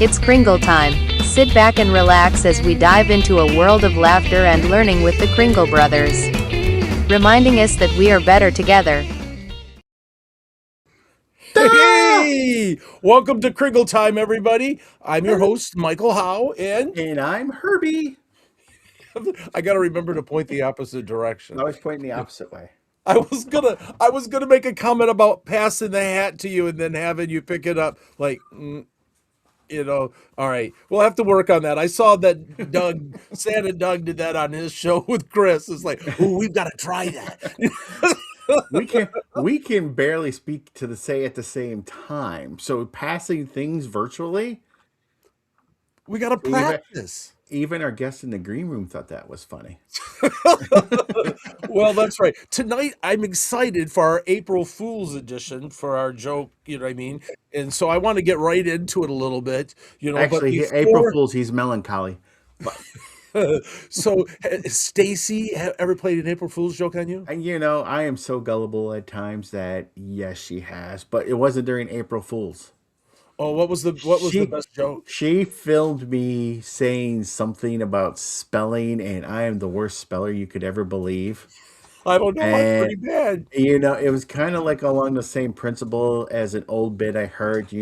It's Kringle Time. Sit back and relax as we dive into a world of laughter and learning with the Kringle Brothers, reminding us that we are better together. Ah! Hey, welcome to Kringle Time, everybody. I'm your host, Michael Howe, and And I'm Herbie. I got to remember to point the opposite I direction. was pointing the opposite way. I was gonna make a comment about passing the hat to you and then having you pick it up, like, All right, we'll have to work on that. I saw that Santa Doug did that on his show with Chris. It's like, oh, we've got to try that. We can barely speak to the say at the same time. So passing things virtually, We got to even practice. even our guests in the green room thought that was funny. Well, that's right. Tonight, I'm excited for our April Fool's edition for our joke. You know what I mean? And so I want to get right into it a little bit. But Actually, April before, Fools, he's melancholy. But so has Stacy ever played an April Fool's joke on you? and I am so gullible at times that yes, she has, but it wasn't during April Fools. Oh, what was the She best joke? she filmed me saying something about spelling, and I am the worst speller you could ever believe. I don't know. I'm And pretty bad. it was kind of like along the same principle as an old bit I heard.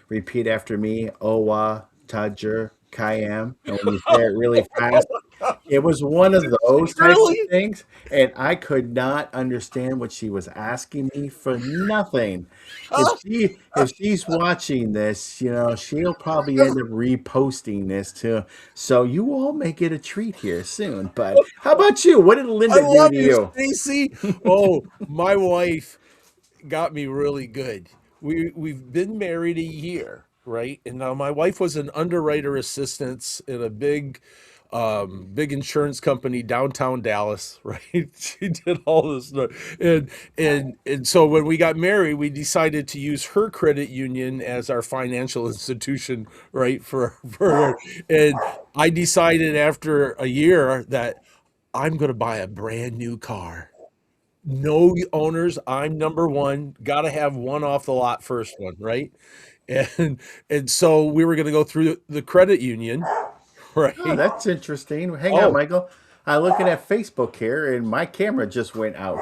Repeat after me, Owa, Tajer, Kayam. And when you say it really fast, it was one of those types of Really? things, and I could not understand what she was asking me for nothing. If she's watching this, she'll probably end up reposting this too. So you all may get a treat here soon. But how about you? What did I Linda do love to you, you? Stacy. Oh, my wife got me really good. We've been married a year, right? And now my wife was an underwriter assistant in a big insurance company downtown Dallas, right? She did all this stuff. And so when we got married, we decided to use her credit union as our financial institution, right? And I decided after a year that I'm going to buy a brand new car. No owners. I'm number one. Got to have one off the lot first one, right? And and so we were going to go through the credit union, Oh, right? that's interesting. Hang on, Oh, Michael. I'm looking at Facebook here, and my camera just went out.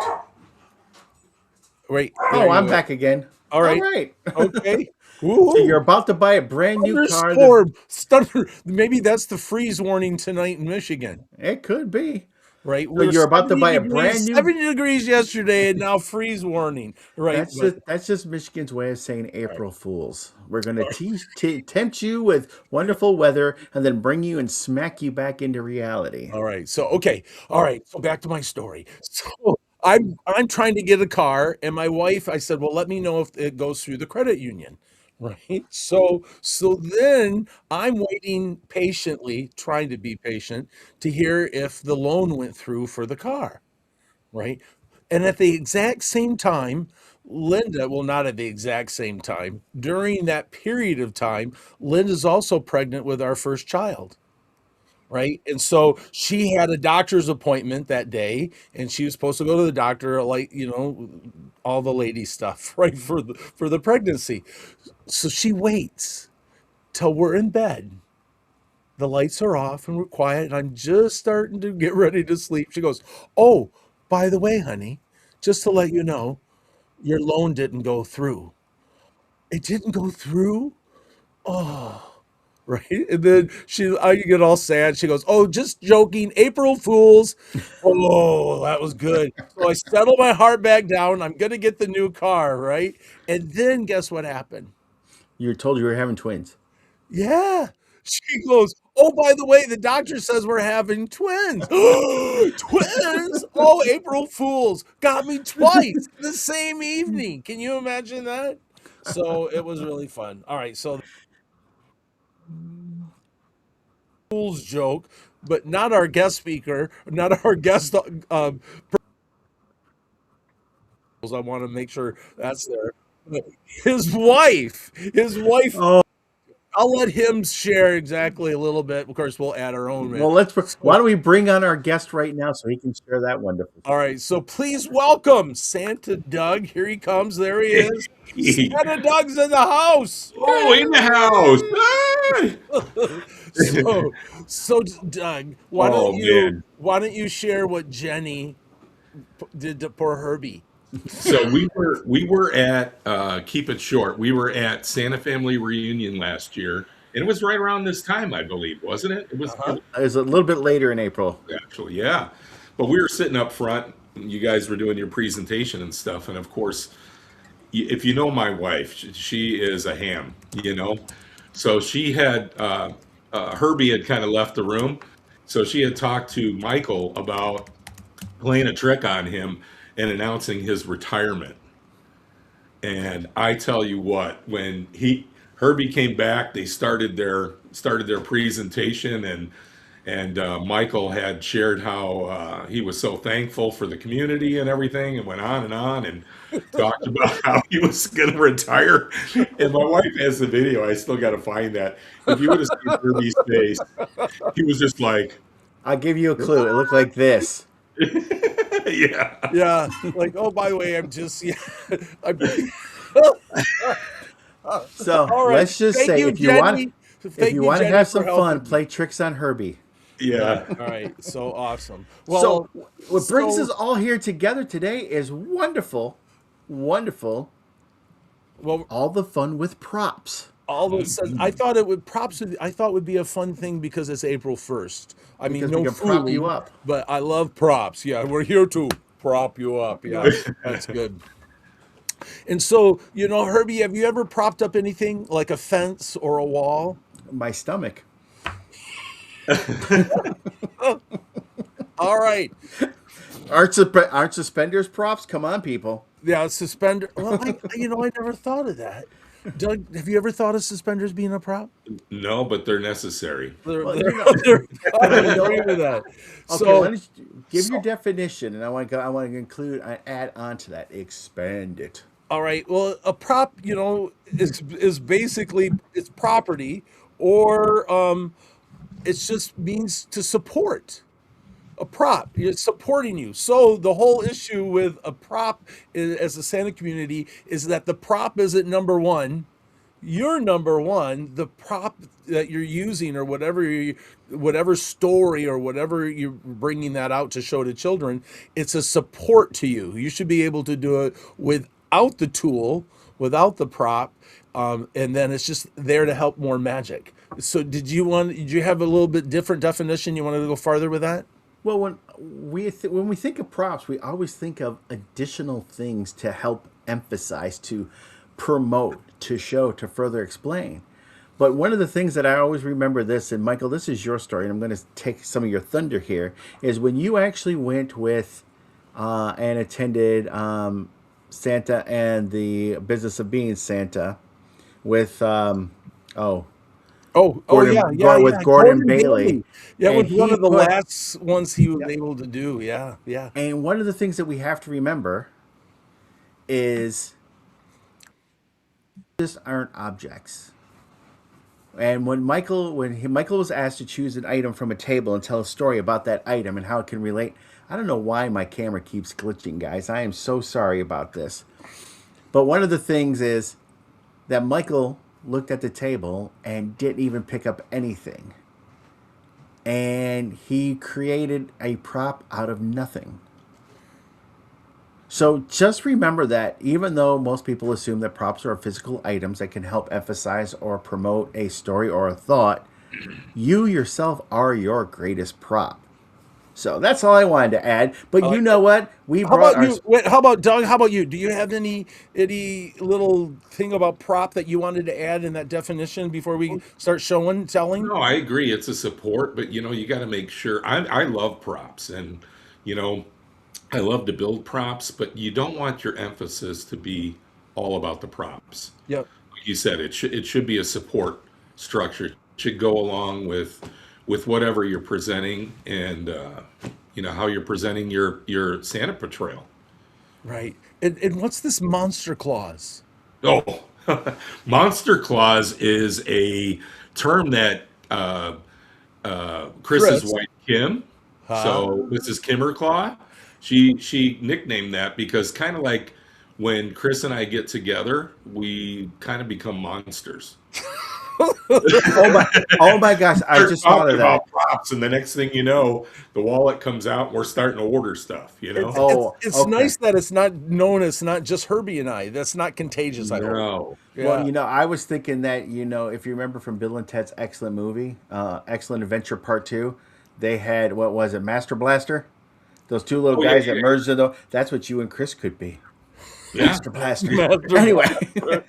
right there Oh, you I'm go. back again. All All right. right. Okay. So you're Woo! about to buy a brand new car. Thunderstorm. Thunder. Maybe that's the freeze warning tonight in Michigan, It could be. right? So We're you're about to 70 buy a brand degrees, new. 70 degrees yesterday, and now freeze warning, right? But That's just Michigan's way of saying all right. April Fools. We're going to tempt you with wonderful weather and then bring you and smack you back into reality. All right. So okay. All right. So back to my story. So I'm trying to get a car, and my wife, I said, well, let me know if it goes through the credit union. Right. So then I'm waiting patiently, trying to be patient to hear if the loan went through for the car. Right. And at the exact same time, Linda, well, not at the exact same time, during that period of time, Linda's also pregnant with our first child. Right. And so she had a doctor's appointment that day, and she was supposed to go to the doctor, like, all the lady stuff, right, for the pregnancy. So she waits till we're in bed. The lights are off and we're quiet, and I'm just starting to get ready to sleep. She goes, oh, by the way, honey, just to let you know, your loan didn't go through. It didn't go through? Oh. Right. And then I get all sad. She goes, oh, just joking. April Fools. Oh, that was good. So I settle my heart back down. I'm going to get the new car. Right. And then guess what happened? You were told you were having twins. Yeah. She goes, oh, by the way, the doctor says we're having twins. Twins? Oh, April Fools got me twice the same evening. Can you imagine that? So it was really fun. All right. So Fools joke, but not our guest speaker, not our guest. I want to make sure that's there. His wife, I'll let him share exactly a little bit. Of course, we'll add our own. Well, why don't we bring on our guest right now so he can share that wonderful All right, so please welcome Santa Doug. Here he comes. There he is. Santa Doug's in the house. Oh, in the house. Ah! so, so Doug, Oh man. why don't you share what Jenny did for Herbie? So we were at keep it short. We were at Santa Family Reunion last year, and it was right around this time, I believe, wasn't it? It Uh-huh. was It was a little bit later in April. actually, yeah. But we were sitting up front. You guys were doing your presentation and stuff, and of course, if you know my wife, she is a ham, you know. So she had Herbie had kind of left the room, so she had talked to Michael about playing a trick on him and announcing his retirement. And I tell you what, when he Herbie came back, they started their presentation, and Michael had shared how he was so thankful for the community and everything, and went on and talked about how he was going to retire. And my wife has the video. I still got to find that. If you would have seen Herbie's face, he was just like, I'll give you a clue. It looked like this. yeah. Yeah, like oh, by the way, I'm just yeah. I'm, So all right, let's just thank say you, Jenny. if Thank you you, want to Jenny, have for some fun, helping me. play tricks on Herbie. Yeah. All right, so awesome. So Well, what brings so us all here together today is wonderful, wonderful. well, All the fun with props. all of a sudden, I thought it would I thought would be a fun thing because it's April 1st. I mean, Because we no can prop you fooling, up. but I love props. Yeah, we're here to prop you up. Yeah, that's good. And so, Herbie, have you ever propped up anything like a fence or a wall? My stomach. All right. Aren't suspenders props? Come on, people. Yeah, suspender. Well, I never thought of that. Doug, have you ever thought of suspenders being a prop? No, but they're necessary. They're, Well, they're, they're, I agree with that. Okay, So, let us give your definition, and I want to include, I add on to that, expand it. all right. Well, a prop, is basically it's property, or it just means to support. A prop, it's supporting you. So the whole issue with a prop as a Santa community is that the prop isn't number one. You're number one. The prop that you're using, or whatever story or whatever you're bringing that out to show to children, it's a support to you. You should be able to do it without the tool, without the prop, and then it's just there to help more magic. So did you have a little bit different definition? You wanted to go farther with that? Well, when we think of props, we always think of additional things to help emphasize, to promote, to show, to further explain. But one of the things that I always remember this, and Michael, this is your story, and I'm going to take some of your thunder here, is when you actually went with and attended Santa and the Business of Being Santa with with Gordon Bailey. Yeah, it And was one he of the put, last ones he was able to do. Yeah, yeah. and one of the things that we have to remember is just aren't objects. And Michael was asked to choose an item from a table and tell a story about that item and how it can relate. I don't know why my camera keeps glitching, guys. I am so sorry about this. But one of the things is that Michael looked at the table and didn't even pick up anything. And he created a prop out of nothing. So just remember that even though most people assume that props are physical items that can help emphasize or promote a story or a thought, you yourself are your greatest prop. So that's all I wanted to add. But you know what? We How brought about you? Wait, how about Doug? How about you? Do you have any little thing about prop that you wanted to add in that definition before we start telling? No, I agree. It's a support, but you got to make sure. I love props, and you know, I love to build props, but you don't want your emphasis to be all about the props. Yep. Like you said, it should be a support structure. It should go along with whatever you're presenting, and how you're presenting your Santa portrayal. Right. And what's this monster clause? Oh, Monster Claus is a term that Chris's Chris. wife Kim, Huh? so Mrs. Kimmerclaw, she nicknamed that because kind of like when Chris and I get together, we kind of become monsters. Oh my, oh my gosh! I Start just thought of talking that. about props, and the next thing you know, the wallet comes out, and we're starting to order stuff. You It's know? it's Oh, it's okay. nice that it's not known as not just Herbie and I. That's not contagious, I hope. No. Well, Yeah. I was thinking that, if you remember from Bill and Ted's excellent movie, Excellent Adventure Part Two, they had, what was it, Master Blaster? Those two little Oh yeah, guys that yeah, merged into. That's what you and Chris could be, yeah. Master Blaster. Master Anyway, Blaster.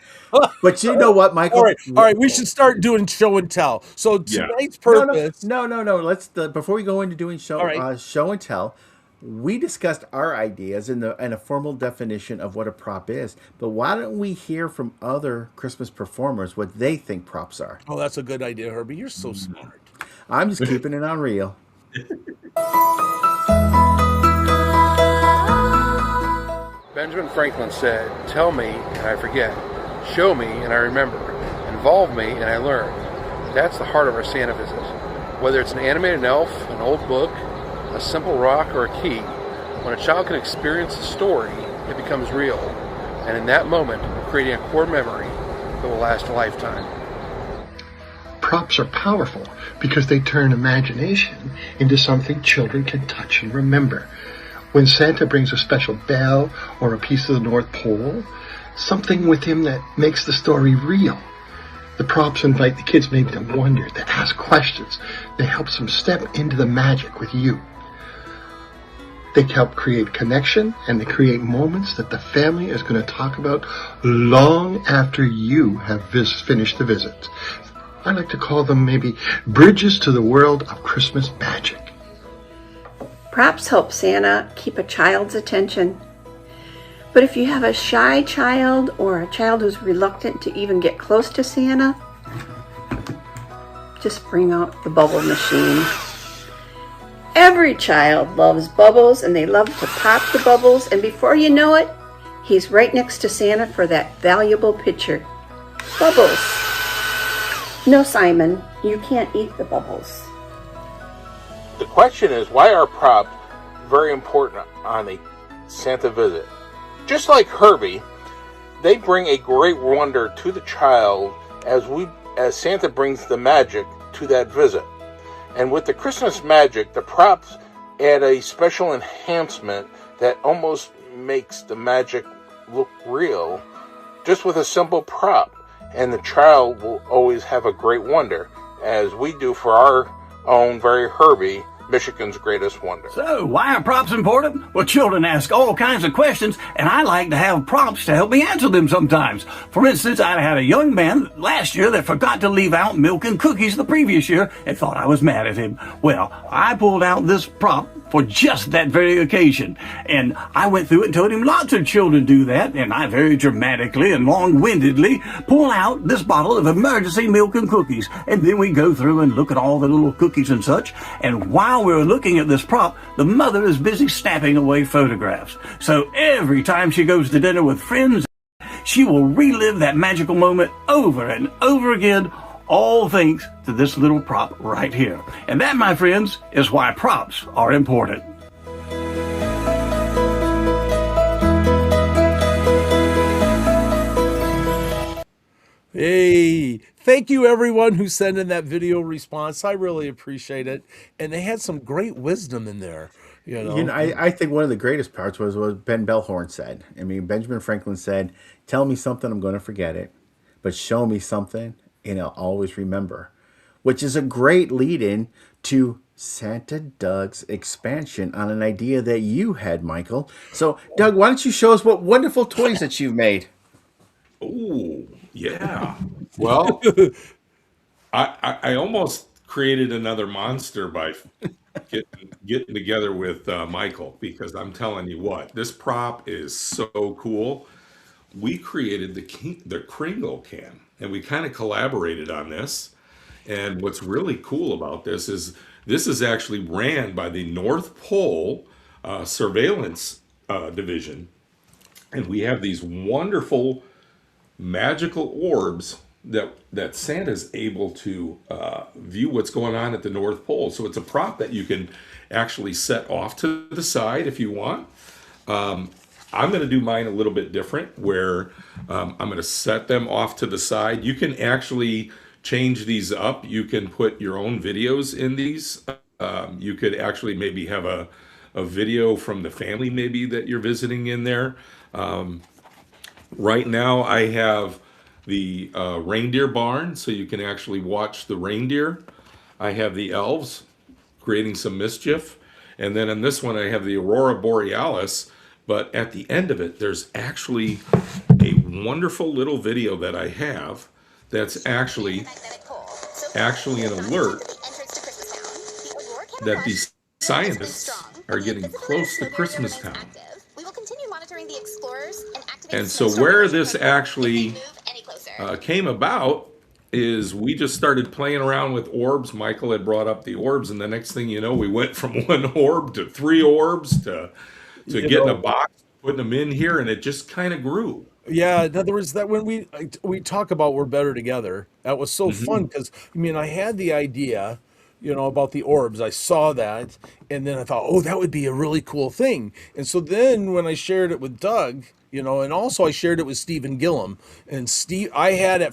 but you know what, All Michael? right, all right. We should start doing show and tell. So Yeah. tonight's No, no, purpose. no, no, no. Before we go into doing All right. show and tell, we discussed our ideas and a formal definition of what a prop is. But why don't we hear from other Christmas performers what they think props are? Oh, that's a good idea, Herbie. You're so smart. I'm just keeping it on real. Benjamin Franklin said, "Tell me and I forget, show me and I remember, involve me and I learn." That's the heart of our Santa visit. Whether it's an animated elf, an old book, a simple rock, or a key, when a child can experience a story, it becomes real. And in that moment, we're creating a core memory that will last a lifetime. Props are powerful because they turn imagination into something children can touch and remember. When Santa brings a special bell or a piece of the North Pole, something with him that makes the story real. The props invite the kids maybe to wonder, to ask questions. They help them step into the magic with you. They help create connection, and they create moments that the family is going to talk about long after you have finished the visit. I like to call them maybe bridges to the world of Christmas magic. Props help Santa keep a child's attention. But if you have a shy child or a child who's reluctant to even get close to Santa, just bring out the bubble machine. Every child loves bubbles and they love to pop the bubbles, and before you know it, he's right next to Santa for that valuable picture. Bubbles. No, Simon, you can't eat the bubbles. The question is, why are props very important on a Santa visit? Just like Herbie, they bring a great wonder to the child as Santa brings the magic to that visit. And with the Christmas magic, the props add a special enhancement that almost makes the magic look real, just with a simple prop. And the child will always have a great wonder, as we do for our own very Herbie, Michigan's greatest wonder. So, why are props important? Well, children ask all kinds of questions, and I like to have props to help me answer them sometimes. For instance, I had a young man last year that forgot to leave out milk and cookies the previous year and thought I was mad at him. Well, I pulled out this prop for just that very occasion, and I went through it and told him lots of children do that, and I very dramatically and long-windedly pull out this bottle of emergency milk and cookies, and then we go through and look at all the little cookies and such, and while we're looking at this prop, the mother is busy snapping away photographs. So every time she goes to dinner with friends, she will relive that magical moment over and over again, all thanks to this little prop right here. And that, my friends, is why props are important. Hey, thank you everyone who sent in that video response. I really appreciate it. And they had some great wisdom in there. I think one of the greatest parts was what Ben Bellhorn said. I mean, Benjamin Franklin said, "Tell me something, I'm going to forget it, but show me something, and I'll always remember," which is a great lead-in to Santa Doug's expansion on an idea that you had, Michael. So, Doug, why don't you show us what wonderful toys that you've made? Oh, yeah. Well, I almost created another monster by getting together with Michael, because I'm telling you what, this prop is so cool. We created the Kringle can, and we kind of collaborated on this. And what's really cool about this is actually ran by the North Pole Surveillance Division, and we have these wonderful magical orbs that Santa's able to view what's going on at the North Pole. So it's a prop that you can actually set off to the side if you want. I'm going to do mine a little bit different, where I'm going to set them off to the side. You can actually change these up. You can put your own videos in these. You could actually maybe have a video from the family maybe that you're visiting in there. Right now I have the reindeer barn, so you can actually watch the reindeer. I have the elves creating some mischief. And then in this one, I have the Aurora Borealis. But at the end of it, there's actually a wonderful little video that I have that's actually an alert that these scientists are getting close to Christmas Town. And so where this actually came about is we just started playing around with orbs. Michael had brought up the orbs, and the next thing you know, we went from one orb to three orbs to getting a box, putting them in here, and it just kind of grew. Yeah, in other words, that when we talk about we're better together, that was so fun because I mean I had the idea, about the orbs. I saw that, and then I thought, oh, that would be a really cool thing. And so then when I shared it with Doug, and also I shared it with Stephen Gillum, and Steve, I had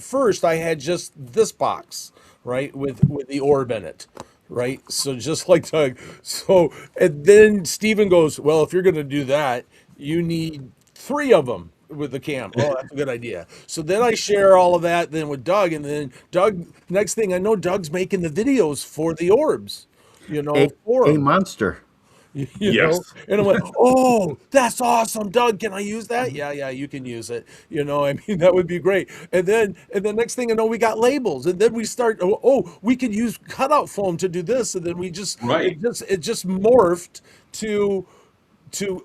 just this box, right, with the orb in it. Right. So just like Doug. So, and then Stephen goes, well, if you're going to do that, you need three of them with the cam. Oh, that's a good idea. So then I share all of that then with Doug, and then Doug, next thing I know, Doug's making the videos for the orbs, for A him. monster. Yes. And I went, oh, that's awesome, Doug. Can I use that? Yeah, you can use it. I mean, that would be great. And then next thing I know, we got labels, and then we start. Oh, we can use cutout foam to do this, and then we just Right. it just morphed to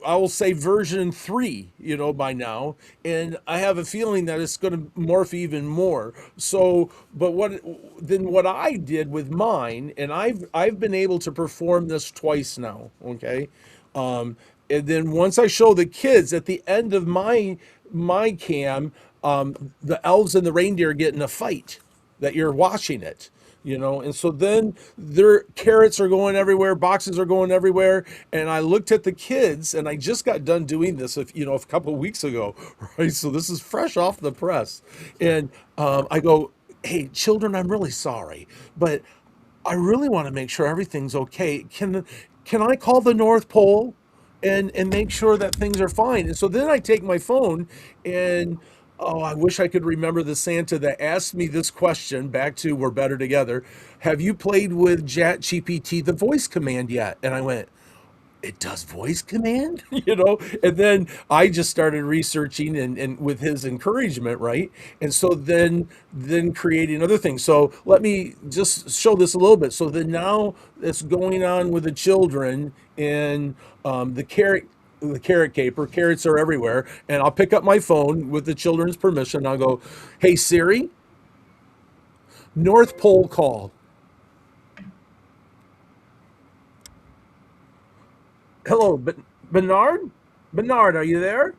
I will say version 3, by now, and I have a feeling that it's going to morph even more. So, but what I did with mine, and I've been able to perform this twice now, okay? And then once I show the kids at the end of my cam, the elves and the reindeer get in a fight that you're watching it. And so then their carrots are going everywhere, boxes are going everywhere. And I looked at the kids, and I just got done doing this, a couple of weeks ago, right? So this is fresh off the press. And I go, hey, children, I'm really sorry, but I really want to make sure everything's okay. Can I call the North Pole and make sure that things are fine? And so then I take my phone and I wish I could remember the Santa that asked me this question back to We're Better Together. Have you played with ChatGPT, the voice command yet? And I went, it does voice command, and then I just started researching and with his encouragement, right? And so then creating other things. So let me just show this a little bit. So then now it's going on with the children and the carrot caper. Carrots are everywhere, and I'll pick up my phone with the children's permission. I'll go, hey Siri, North Pole call. Hello, Bernard? Bernard, are you there?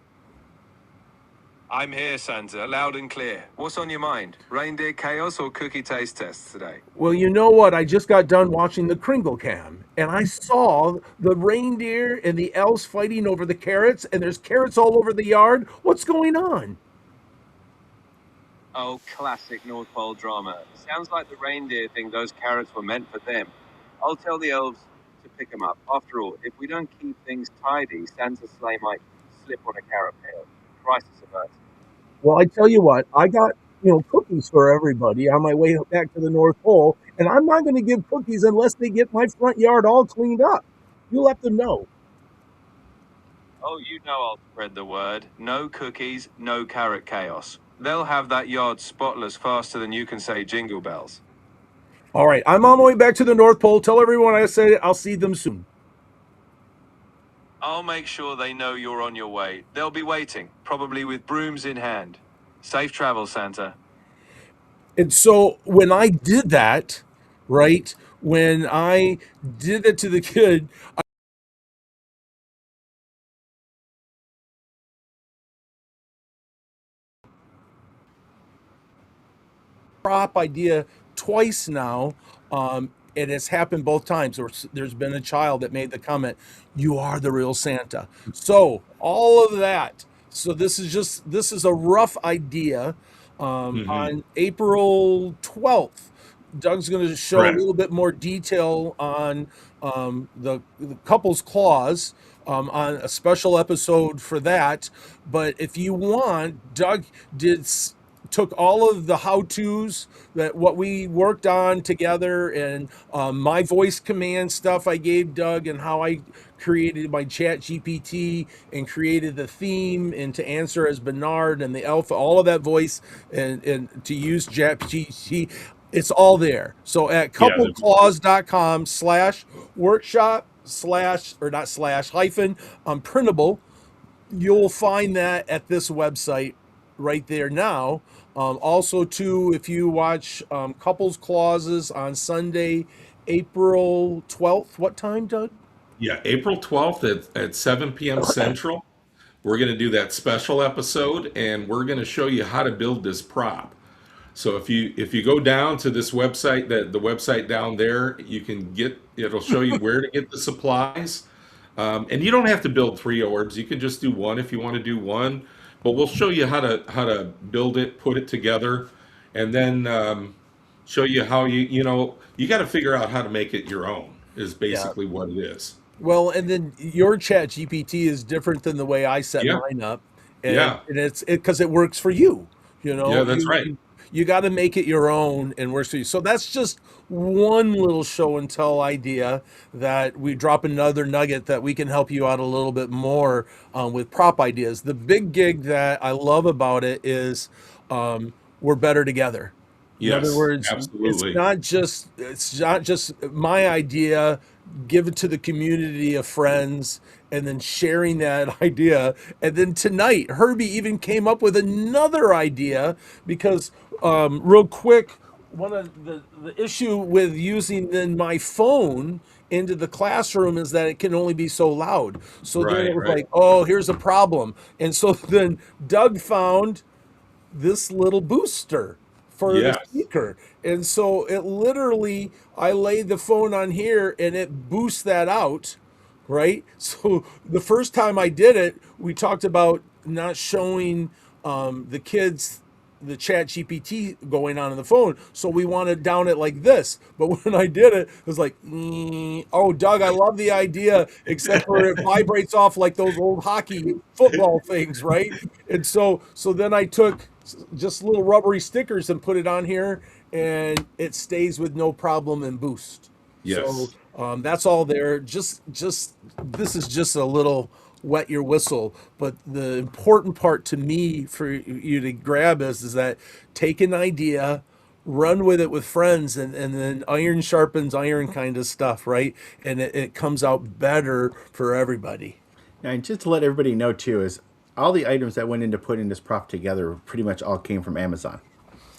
I'm here, Santa, loud and clear. What's on your mind? Reindeer chaos or cookie taste tests today? Well, you know what? I just got done watching the Kringle Cam, and I saw the reindeer and the elves fighting over the carrots, and there's carrots all over the yard. What's going on? Oh, classic North Pole drama. Sounds like the reindeer think those carrots were meant for them. I'll tell the elves to pick them up. After all, if we don't keep things tidy, Santa's sleigh might slip on a carrot peel. Crisis averted. Well, I tell you what, I got, cookies for everybody on my way back to the North Pole, and I'm not going to give cookies unless they get my front yard all cleaned up. You let them know. Oh, I'll spread the word. No cookies, no carrot chaos. They'll have that yard spotless faster than you can say jingle bells. All right, I'm on my way back to the North Pole. Tell everyone I said I'll see them soon. I'll make sure they know you're on your way. They'll be waiting, probably with brooms in hand. Safe travel, Santa. And so when I did that, right, when I did it to the kid, prop idea twice now. And it's happened both times. There's been a child that made the comment, "You are the real Santa." So all of that. So this is a rough idea. Hmm. On April 12th, Doug's going to show a Correct. little bit more detail on the couple's clause on a special episode for that. But if you want, Doug did took all of the how-tos that what we worked on together, and my voice command stuff I gave Doug, and how I created my chat GPT and created the theme and to answer as Bernard and the alpha, all of that voice, and to use chat GPT. It's all there. So at Yeah. coupleclause.com/workshop slash, or not slash, hyphen, printable, you'll find that at this website right there now. Also, too, if you watch Couples Clauses on Sunday, April 12th, what time, Doug? Yeah. April 12th at 7 p.m. Central. We're going to do that special episode, and we're going to show you how to build this prop. So if you go down to this website, that the website down there, you can get, it'll show you where to get the supplies. And you don't have to build 3 orbs. You can just do one if you want to do one. But we'll show you how to build it, put it together, and then show you how you got to figure out how to make it your own. Is Yeah. basically what it is. Well, and then your chat GPT is different than the way I set Yeah. mine up. Yeah. And it's because it works for you. Yeah. That's right. You got to make it your own and works for you. So that's just one little show and tell idea that we drop another nugget that we can help you out a little bit more with prop ideas. The big gig that I love about it is we're better together. In other Yes. words, Absolutely. it's not just my idea, give it to the community of friends, and then sharing that idea. And then tonight, Herbie even came up with another idea because, real quick, one of the issue with using then my phone into the classroom is that it can only be so loud. So then it Right. was Right. like, oh, here's a problem. And so then Doug found this little booster for the Yes. speaker. And so it literally, I laid the phone on here and it boosts that out, right? So the first time I did it, we talked about not showing the kids the chat GPT going on in the phone. So we wanted down it like this. But when I did it, it was like, oh, Doug, I love the idea, except for it vibrates off like those old hockey football things, right? And so then I took just little rubbery stickers and put it on here, and it stays with no problem and boost. So Yes. that's all there. Just this is just a little wet your whistle, but the important part to me for you to grab is that take an idea, run with it with friends, and then iron sharpens iron kind of stuff, right? And it comes out better for everybody. And just to let everybody know too, is all the items that went into putting this prop together pretty much all came from Amazon.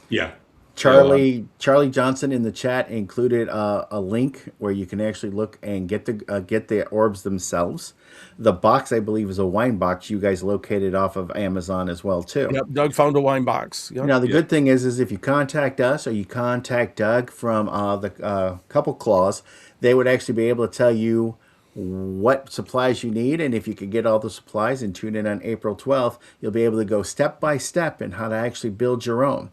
Yeah. Yeah. Charlie Johnson in the chat included a link where you can actually look and get the orbs themselves. The box, I believe, is a wine box you guys located off of Amazon as well too. Yep, Doug found a wine box. Yep. Now the Yeah. good thing is if you contact us or you contact Doug from the Couple Clause, they would actually be able to tell you what supplies you need, and if you could get all the supplies and tune in on April 12th, you'll be able to go step by step in how to actually build your own.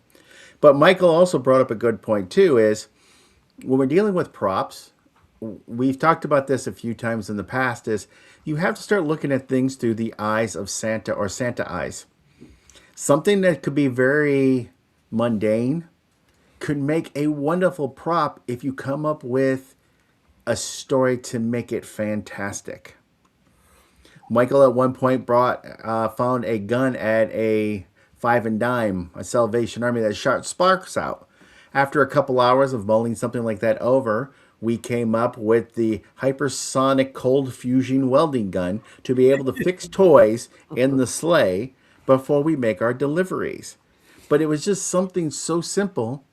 But Michael also brought up a good point too, is when we're dealing with props, we've talked about this a few times in the past, is you have to start looking at things through the eyes of Santa or Santa eyes. Something that could be very mundane could make a wonderful prop if you come up with a story to make it fantastic. Michael at one point found a gun at a five and dime, a Salvation Army that shot sparks out. After a couple hours of mulling something like that over, we came up with the hypersonic cold fusion welding gun to be able to fix toys in the sleigh before we make our deliveries. But it was just something so simple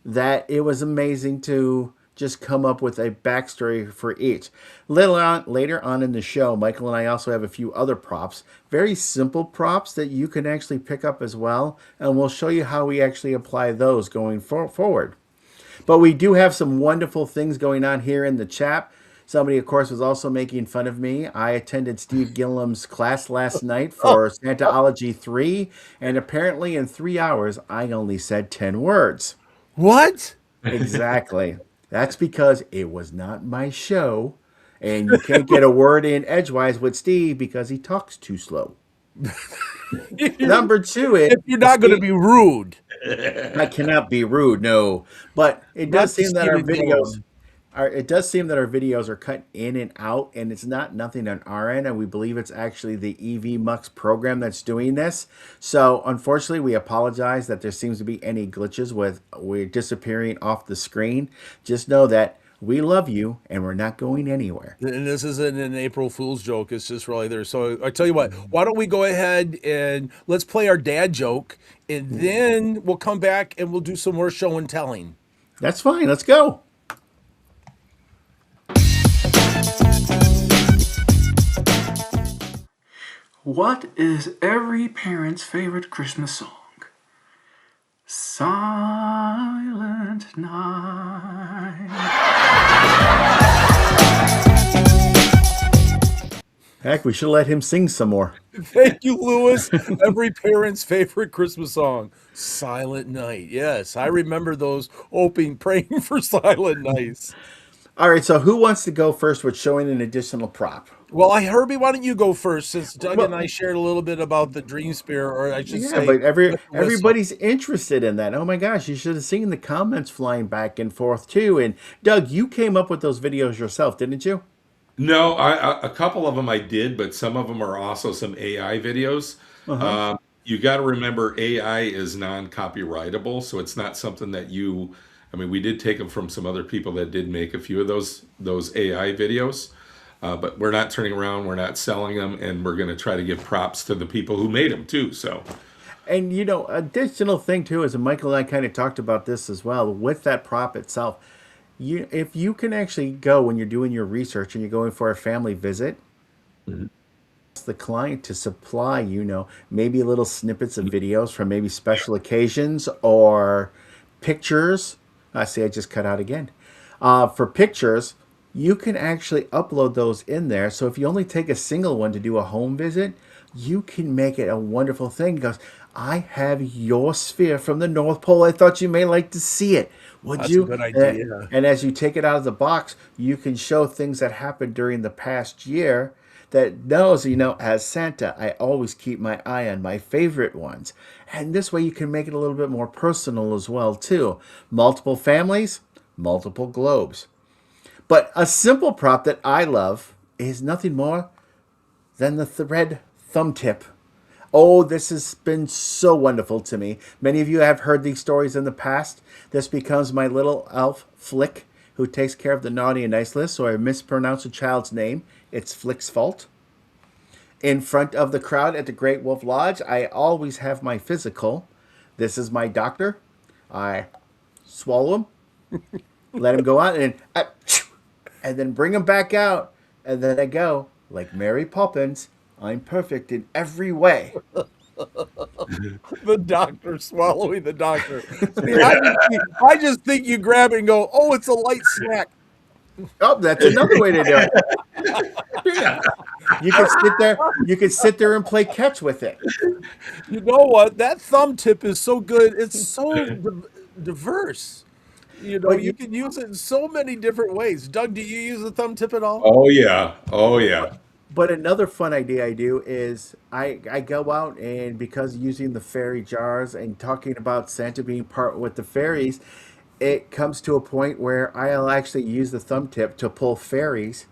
that it was amazing to just come up with a backstory for each. Later on in the show, Michael and I also have a few other props, very simple props that you can actually pick up as well, and we'll show you how we actually apply those going forward. But we do have some wonderful things going on here in the chat. Somebody, of course, was also making fun of me. I attended Steve Gillam's class last night for Santaology 3, and apparently in 3 hours, I only said 10 words. What? Exactly. That's because it was not my show, and you can't get a word in edgewise with Steve because he talks too slow. Number two is If you're not going to be rude. I cannot be rude, no. But it does seem that our videos it does seem that our videos are cut in and out, and it's not nothing on our end, and we believe it's actually the EV Mux program that's doing this. So unfortunately, we apologize that there seems to be any glitches with we're disappearing off the screen. Just know that we love you, and we're not going anywhere. And this isn't an April Fool's joke. It's just really there. So I tell you what, why don't we go ahead and let's play our dad joke, and then we'll come back and we'll do some more show and telling. That's fine. Let's go. What is every parent's favorite Christmas song? Silent Night. Heck, we should let him sing some more. Thank you, Lewis. Every parent's favorite Christmas song, Silent Night. Yes, I remember those praying for silent nights. All right, so who wants to go first with showing an additional prop? Well, Herbie, why don't you go first, since Doug and I shared a little bit about the Dream Spear, or I should say... but everybody's interested in that. Oh my gosh, you should have seen the comments flying back and forth too. And Doug, you came up with those videos yourself, didn't you? No, a couple of them I did, but some of them are also some AI videos. You got to remember AI is non-copyrightable, so it's not something that you... I mean, we did take them from some other people that did make a few of those AI videos. But we're not turning around, we're not selling them, and we're going to try to give props to the people who made them too. So, and additional thing too is, and Michael and I kind of talked about this as well with that prop itself. If you can actually go when you're doing your research and you're going for a family visit, the client to supply maybe little snippets of videos from maybe special occasions or pictures. I just cut out again. For pictures. You can actually upload those in there. So if you only take a single one to do a home visit, you can make it a wonderful thing because I have your sphere from the North Pole. I thought you may like to see it. Would you? That's a good idea. And as you take it out of the box, you can show things that happened during the past year that knows, as Santa, I always keep my eye on my favorite ones. And this way you can make it a little bit more personal as well, too. Multiple families, multiple globes. But a simple prop that I love is nothing more than the thread thumb tip. Oh, this has been so wonderful to me. Many of you have heard these stories in the past. This becomes my little elf, Flick, who takes care of the naughty and nice list. So I mispronounce a child's name. It's Flick's fault. In front of the crowd at the Great Wolf Lodge, I always have my physical. This is my doctor. I swallow him, let him go out, and then bring him back out. And then I go, like Mary Poppins, I'm perfect in every way. The doctor swallowing the doctor. See, I just think you grab it and go, oh, it's a light snack. Oh, that's another way to do it. Yeah. You can sit there and play catch with it. You know what? That thumb tip is so good. It's so diverse. You can use it in so many different ways. Doug, do you use the thumb tip at all? oh yeah. But another fun idea I do is I go out, and because using the fairy jars and talking about Santa being part with the fairies, it comes to a point where I'll actually use the thumb tip to pull fairies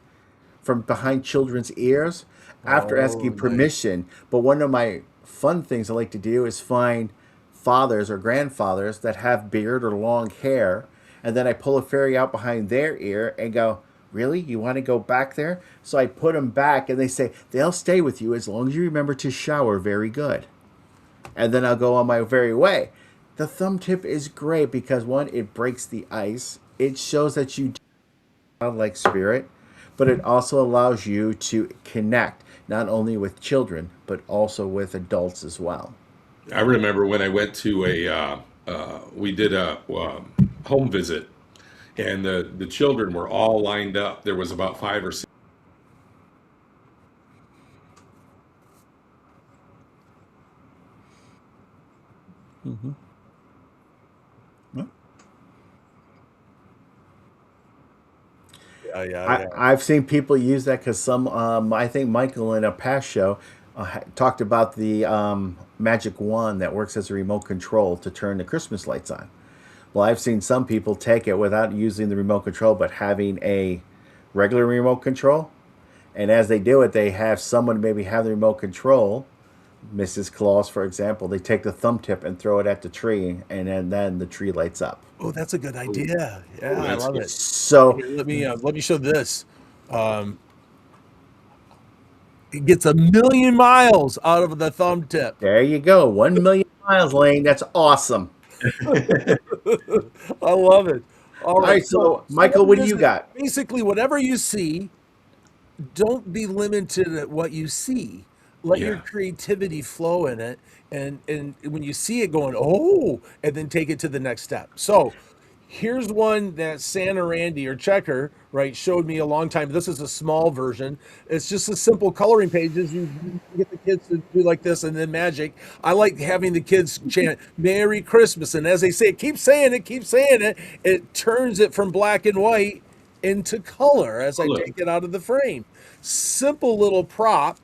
from behind children's ears after asking permission. But one of my fun things I like to do is find fathers or grandfathers that have beard or long hair, and then I pull a fairy out behind their ear and go, really? You want to go back there? So I put them back, and they say they'll stay with you as long as you remember to shower very good. And then I'll go on my very way. The thumb tip is great because, one, it breaks the ice. it shows that you childlike spirit, but it also allows you to connect not only with children but also with adults as well. I remember when I went to we did a home visit, and the children were all lined up. There was about five or six. Mm-hmm. I've seen people use that because I think Michael in a past show talked about the magic wand that works as a remote control to turn the Christmas lights on. Well, I've seen some people take it without using the remote control, but having a regular remote control. And as they do it, they have someone maybe have the remote control. Mrs. Claus, for example, they take the thumb tip and throw it at the tree, and then the tree lights up. Oh, that's a good idea. Yeah, I love it. So Here, let me show this. It gets 1,000,000 miles out of the thumb tip. There you go. 1,000,000 miles, Lane. That's awesome. I love it. All right, so Michael, what do you got? Basically, whatever you see, don't be limited at what you see. Let your creativity flow in it, and when you see it going, oh, and then take it to the next step. So here's one that Santa Randy or Checker, right, showed me a long time. This is a small version. It's just a simple coloring pages. You get the kids to do like this and then magic. I like having the kids chant Merry Christmas, and as they say, keep saying it, it turns it from black and white into color as I take it out of the frame. Simple little prop.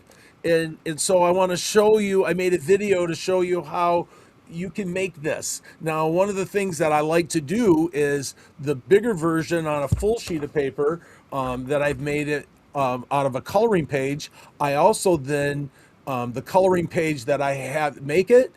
And so I want to show you, I made a video to show you how you can make this. Now, one of the things that I like to do is the bigger version on a full sheet of paper that I've made it out of a coloring page. I also then, the coloring page that I make it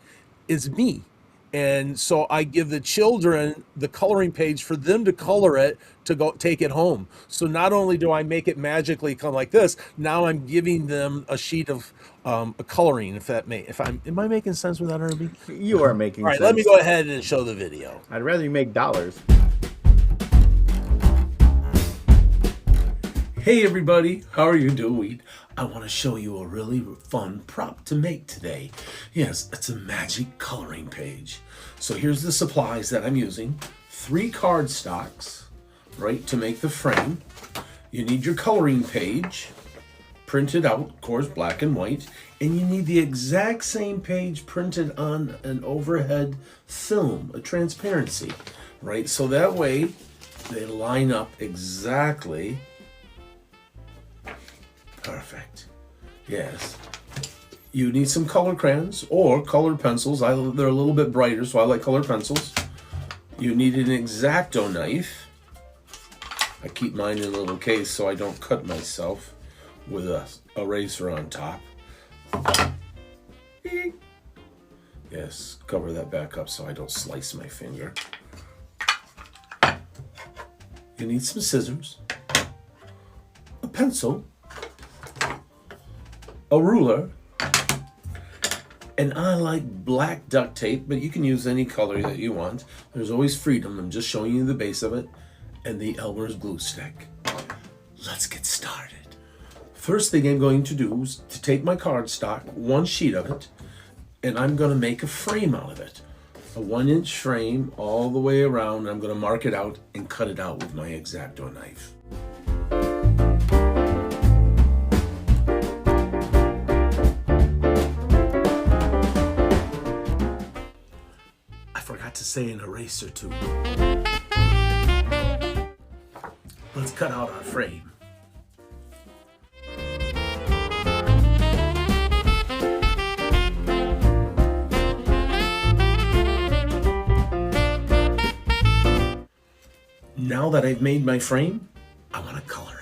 is me. And so I give the children the coloring page for them to color it to go take it home. So not only do I make it magically come like this, now I'm giving them a sheet of a coloring. Am I making sense with that, Herbie? You are making sense. All right, let me go ahead and show the video. I'd rather you make dollars. Hey everybody, how are you doing? I want to show you a really fun prop to make today. Yes, it's a magic coloring page. So here's the supplies that I'm using. 3 card stocks, right, to make the frame. You need your coloring page, printed out, of course, black and white, and you need the exact same page printed on an overhead film, a transparency, right? So that way they line up exactly. Perfect. Yes. You need some color crayons or colored pencils. They're a little bit brighter, so I like colored pencils. You need an X-Acto knife. I keep mine in a little case so I don't cut myself with a eraser on top. Yes, cover that back up so I don't slice my finger. You need some scissors, a pencil, a ruler, and I like black duct tape, but you can use any color that you want. There's always freedom. I'm just showing you the base of it, and the Elmer's glue stick. Let's get started. First thing I'm going to do is to take my cardstock, 1 sheet of it, and I'm going to make a frame out of it. A 1-inch frame all the way around. I'm going to mark it out and cut it out with my X-Acto knife. To say an eraser too. Let's cut out our frame. Now that I've made my frame, I want to color it.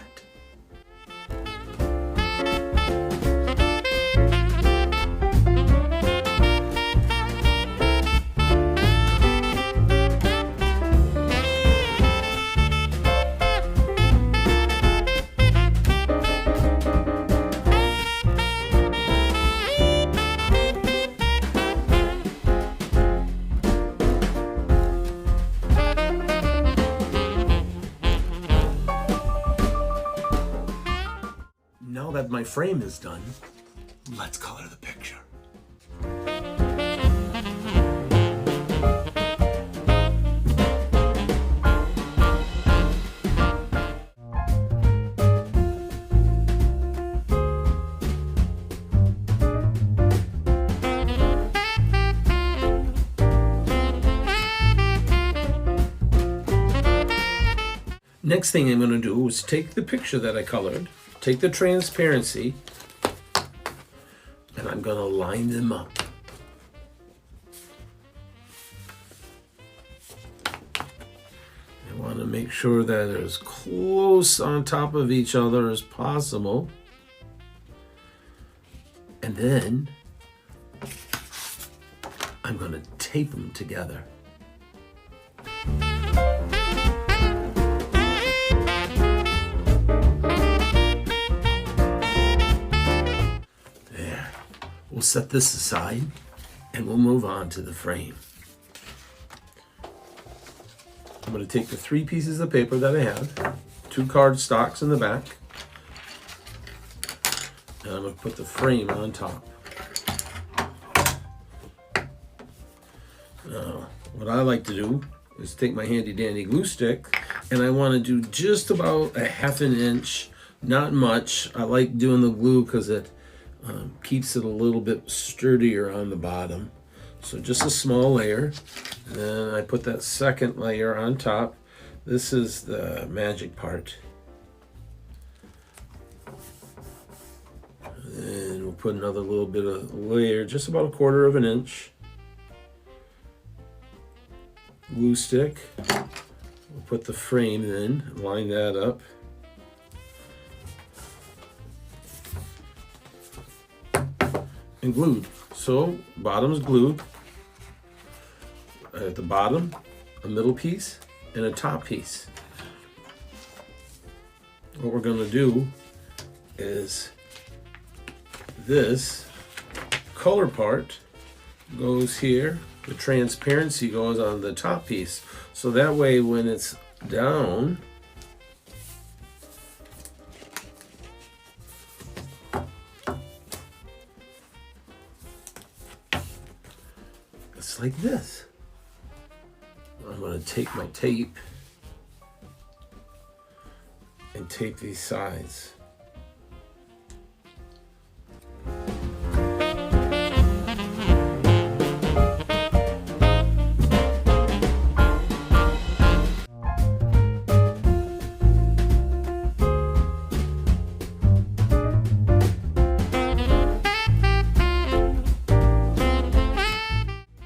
that my frame is done, let's color the picture. Next thing I'm going to do is take the picture that I colored, take the transparency, and I'm going to line them up. I want to make sure that they're as close on top of each other as possible. And then I'm going to tape them together. We'll set this aside and we'll move on to the frame. I'm going to take the 3 pieces of paper that I have, 2 card stocks in the back, and I'm going to put the frame on top. Now, what I like to do is take my handy dandy glue stick, and I want to do just about a 1/2 inch, not much. I like doing the glue because it keeps it a little bit sturdier on the bottom. So just a small layer. And then I put that second layer on top. This is the magic part. And we'll put another little bit of layer, just about 1/4 inch. Glue stick. We'll put the frame in, line that up. And glued. So bottom's glued. At the bottom, a middle piece and a top piece. What we're going to do is this color part goes here. The transparency goes on the top piece. So that way when it's down, it's like this. I'm going to take my tape and tape these sides.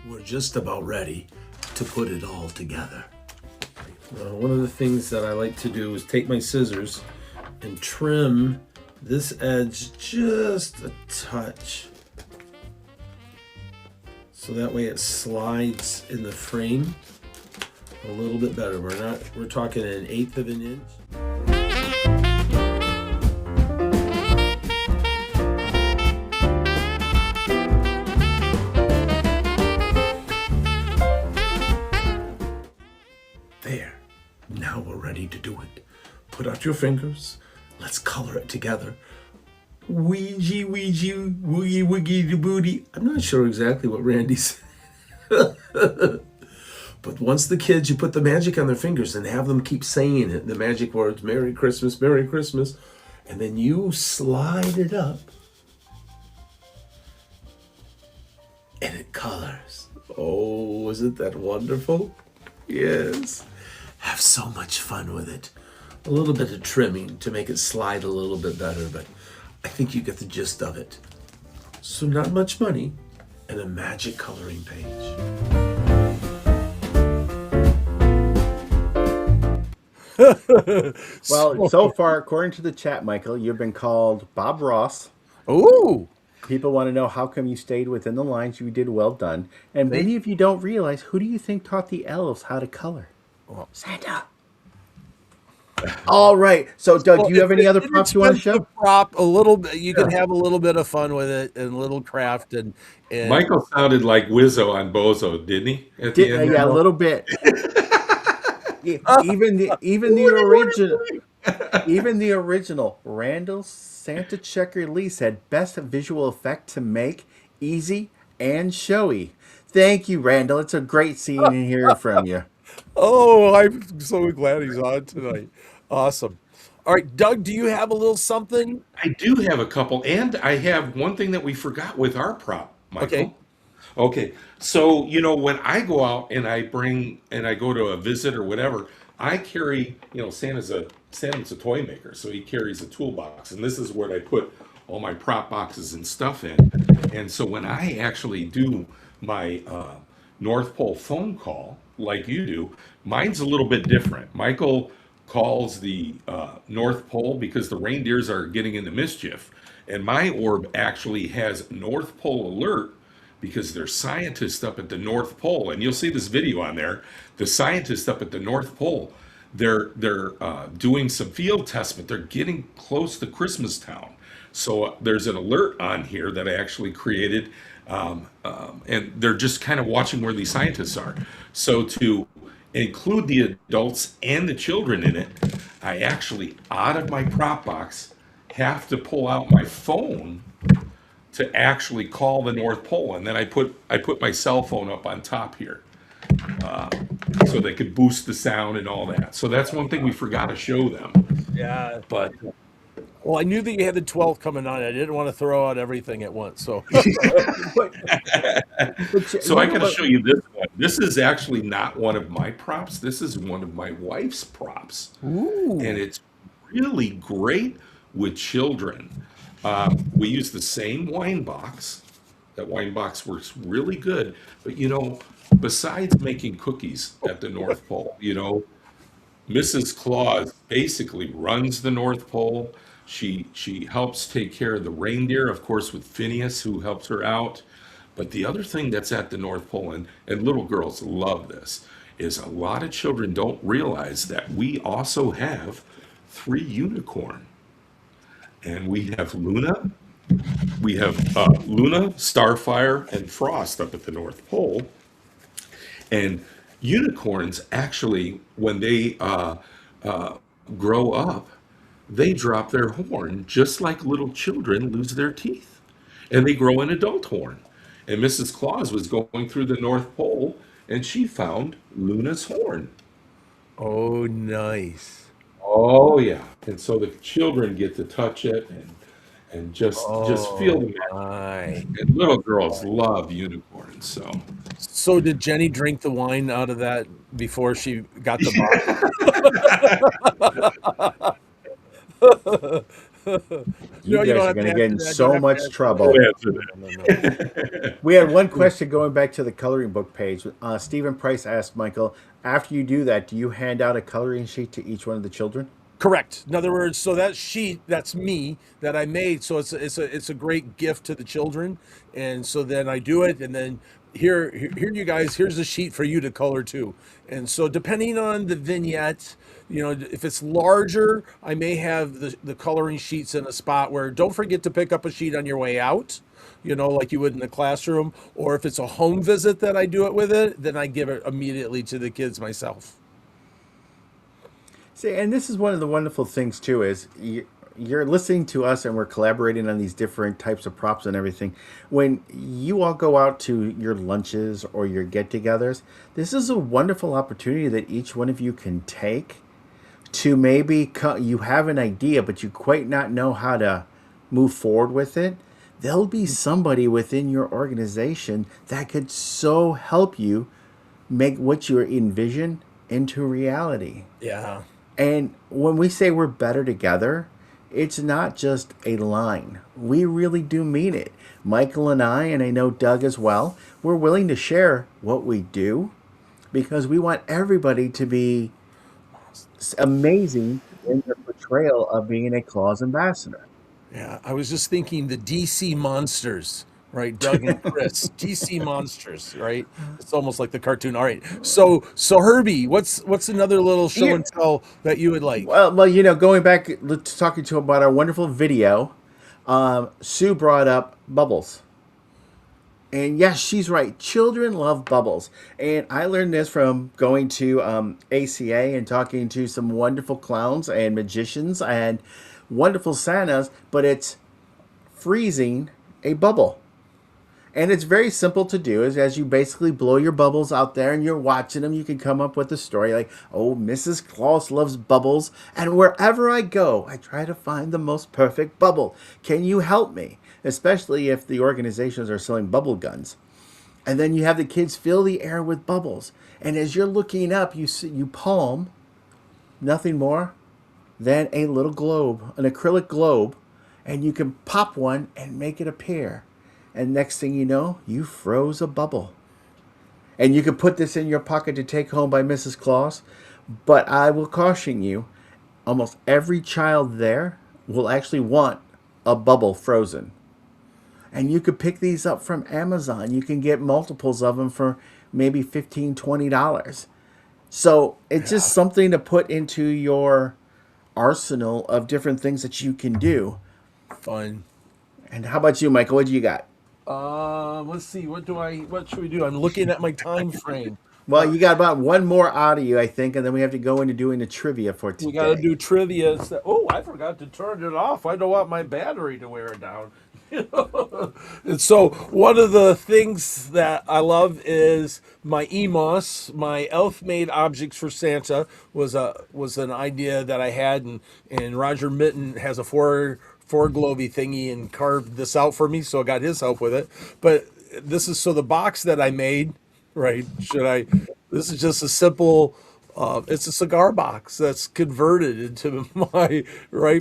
We're just about ready to put it all together. Now, one of the things that I like to do is take my scissors and trim this edge just a touch. So that way it slides in the frame a little bit better. We're talking 1/8 of an inch. There, now we're ready to do it. Put out your fingers, let's color it together. Ouija, Ouija, woogie, woogie, the booty. I'm not sure exactly what Randy said. But once the kids, you put the magic on their fingers and have them keep saying it, the magic words, Merry Christmas, Merry Christmas, and then you slide it up and it colors. Oh, isn't that wonderful? Yes. Have so much fun with it. A little bit of trimming to make it slide a little bit better, but I think you get the gist of it. So not much money and a magic coloring page. Well, so far, according to the chat, Michael, you've been called Bob Ross. Ooh. People want to know how come you stayed within the lines. You did well done. And many of you don't realize, who do you think taught the elves how to color? Well, Santa. All right. So, Doug, do you have any other props you want to show? Prop a little bit. You can have a little bit of fun with it and a little craft. And Michael sounded like Wizzo on Bozo, didn't he? At the end? Yeah, a little bit. Even the original. Even the original Randall's Santa Checker Lease had best visual effect to make, easy and showy. Thank you, Randall. It's a great seeing and hearing from you. Oh, I'm so glad he's on tonight. Awesome. All right, Doug, do you have a little something? I do have a couple, and I have one thing that we forgot with our prop, Okay. Michael. Okay, so when I go out and I go to a visit or whatever, I carry, Santa's a toy maker, so he carries a toolbox, and this is where I put all my prop boxes and stuff in. And so when I actually do my North Pole phone call, like you do, mine's a little bit different. Michael calls the North Pole because the reindeers are getting into mischief, and my orb actually has North Pole alert because there's scientists up at the North Pole, and you'll see this video on there. The scientists up at the North Pole, they're doing some field tests, but they're getting close to Christmas Town. So there's an alert on here that I actually created, and they're just kind of watching where these scientists are. So to include the adults and the children in it, I actually, out of my prop box, have to pull out my phone to actually call the North Pole, and then I put my cell phone up on top here, so they could boost the sound and all that. So that's one thing we forgot to show them. Yeah. But Well, I knew that you had the 12th coming on. I didn't want to throw out everything at once. So, so I got to show you this one. This is actually not one of my props. This is one of my wife's props, ooh, and it's really great with children. We use the same wine box. That wine box works really good. But besides making cookies at the North Pole, Mrs. Claus basically runs the North Pole. She helps take care of the reindeer, of course, with Phineas, who helps her out. But the other thing that's at the North Pole, and little girls love this, is a lot of children don't realize that we also have 3 unicorn. And we have Luna, Starfire, and Frost up at the North Pole. And unicorns actually, when they grow up, they drop their horn just like little children lose their teeth. And they grow an adult horn. And Mrs. Claus was going through the North Pole and she found Luna's horn. oh, nice. Oh yeah. And so the children get to touch it and just feel Oh, the magic. my. And little girls love unicorns, so So, did Jenny drink the wine out of that before she got the box? You No, guys you don't are have going to to get answer in that. You so don't have to much answer trouble. don't answer that. No. We had one question going back to the coloring book page. Stephen Price asked Michael, after you do that, do you hand out a coloring sheet to each one of the children? Correct. In other words, so that sheet, that's me that I made. So it's a great gift to the children. And so then I do it, and then here you guys, here's a sheet for you to color too. And so depending on the vignette, if it's larger, I may have the coloring sheets in a spot where don't forget to pick up a sheet on your way out, like you would in the classroom. Or if it's a home visit that I do it with it, then I give it immediately to the kids myself. See, and this is one of the wonderful things too is you're listening to us and we're collaborating on these different types of props and everything. When you all go out to your lunches or your get-togethers, this is a wonderful opportunity that each one of you can take to maybe you have an idea, but you quite not know how to move forward with it. There'll be somebody within your organization that could so help you make what you envision into reality. Yeah. And when we say we're better together, it's not just a line. We really do mean it. Michael and I know Doug as well, we're willing to share what we do because we want everybody to be amazing in the portrayal of being a Claus ambassador. Yeah, I was just thinking the DC monsters, right? Doug and Chris, DC monsters, right? It's almost like the cartoon. All right, so Herbie, what's another little show and tell that you would like? Well, going back to talking to about our wonderful video, Sue brought up bubbles. And yes, she's right. Children love bubbles. And I learned this from going to ACA and talking to some wonderful clowns and magicians and wonderful Santas, but it's freezing a bubble. And it's very simple to do. Is as you basically blow your bubbles out there and you're watching them, you can come up with a story like, oh, Mrs. Claus loves bubbles. And wherever I go, I try to find the most perfect bubble. Can you help me? Especially if the organizations are selling bubble guns. And then you have the kids fill the air with bubbles. And as you're looking up, you palm nothing more than a little globe, an acrylic globe, and you can pop one and make it appear. And next thing you know, you froze a bubble. And you can put this in your pocket to take home by Mrs. Claus. But I will caution you, almost every child there will actually want a bubble frozen. And you could pick these up from Amazon. You can get multiples of them for maybe $15, $20. So it's just something to put into your arsenal of different things that you can do. Fun. And how about you, Michael? What do you got? Let's see. What should we do? I'm looking at my time frame. Well, you got about one more out of you, I think, and then we have to go into doing the trivia for today. We got to do trivia. Oh, I forgot to turn it off. I don't want my battery to wear down. And so one of the things that I love is my EMOS, my elf-made objects for Santa was an idea that I had, and Roger Mitten has a four globey thingy and carved this out for me, so I got his help with it. But this is so the box that I made, right? This is just a simple. It's a cigar box that's converted into my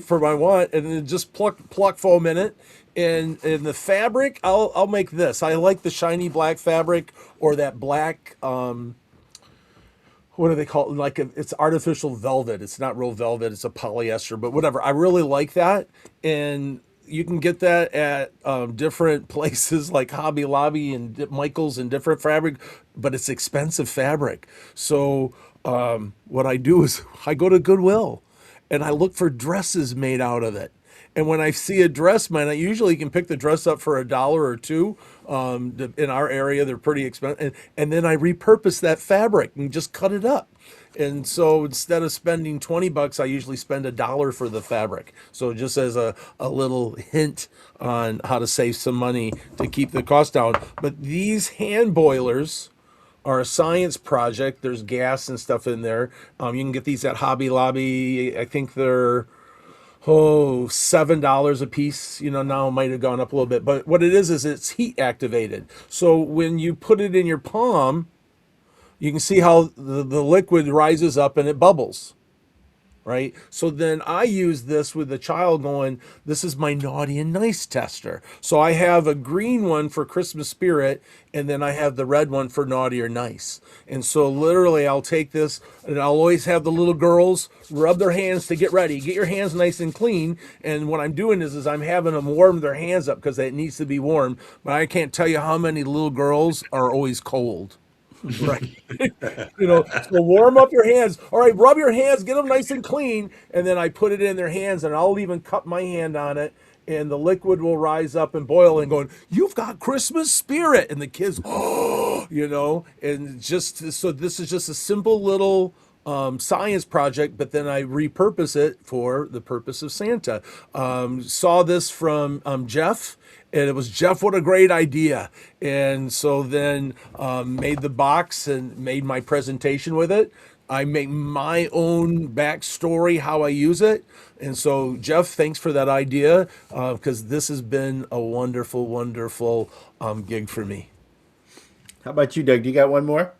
for my want, and then just pluck foam in it. And the fabric, I'll make this. I like the shiny black fabric or that black. What do they call it? It's artificial velvet. It's not real velvet. It's a polyester, but whatever. I really like that, and you can get that at different places like Hobby Lobby and Michaels and different fabric, but it's expensive fabric. So what I do is I go to Goodwill and I look for dresses made out of it. And when I see a dress, man, I usually can pick the dress up for $1 or $2. In our area, they're pretty expensive. And then I repurpose that fabric and just cut it up. And so instead of spending $20, I usually spend $1 for the fabric. So just as a little hint on how to save some money to keep the cost down. But these hand boilers are a science project. There's gas and stuff in there. You can get these at Hobby Lobby. I think they're $7 a piece. Now it might have gone up a little bit, but what it is it's heat activated. So when you put it in your palm, you can see how the liquid rises up and it bubbles. Right? So then I use this with the child going, this is my naughty and nice tester. So I have a green one for Christmas spirit, and then I have the red one for naughty or nice. And so literally I'll take this, and I'll always have the little girls rub their hands to get ready. Get your hands nice and clean. And what I'm doing is I'm having them warm their hands up because it needs to be warm. But I can't tell you how many little girls are always cold. Right. So warm up your hands. All right, rub your hands, get them nice and clean, and then I put it in their hands, and I'll even cup my hand on it, and the liquid will rise up and boil, and going, you've got Christmas spirit, and the kids, and just so this is just a simple little science project, but then I repurpose it for the purpose of Santa. Saw this from Jeff. And it was, Jeff, what a great idea. And so then made the box and made my presentation with it. I make my own backstory, how I use it. And so, Jeff, thanks for that idea, because this has been a wonderful, wonderful gig for me. How about you, Doug? Do you got one more?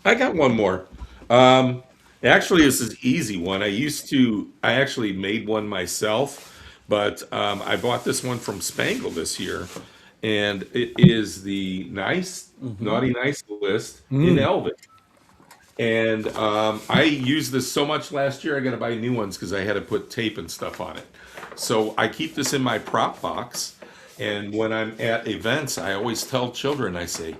I got one more. Actually, this is an easy one. I actually made one myself, but I bought this one from Spangle this year, and it is the naughty nice list in Elvis. And I used this so much last year, I got to buy new ones because I had to put tape and stuff on it. So I keep this in my prop box, and when I'm at events, I always tell children, I say,